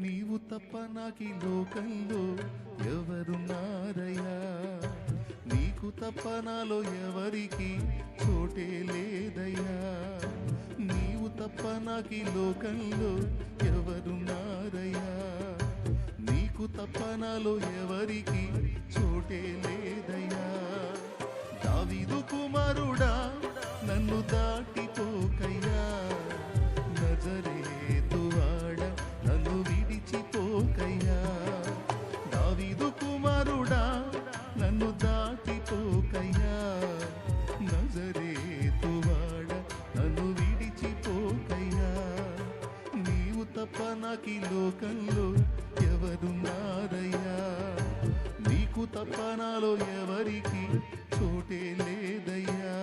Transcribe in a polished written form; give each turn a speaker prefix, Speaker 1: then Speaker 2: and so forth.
Speaker 1: నీవు తప్ప నాకీ లోకంలో ఎవరున్నారయ్యా నీకు తప్ప నాలో ఎవరికి చోటే లేదయ్యా నీవు తప్ప నాకీ లోకంలో ఎవరున్నారయ్యా నీకు తప్ప నాలో ఎవరికి చోటే లేదయ్యా దావీదు కుమారుడా నన్ను దాటిపోకయ్యా నజరేతువాడ నన్ను విడిచిపోకయ్యా దావీదు కుమారుడా నన్ను దాటిపోకయ్యా నజరేతువాడ నన్ను విడిచిపోకయ్యా నీవు తప్ప నాకీ లోకంలో ఎవరున్నారయ్యా నీకు తప్ప నాలో ఎవరికి చోటే లేదయ్యా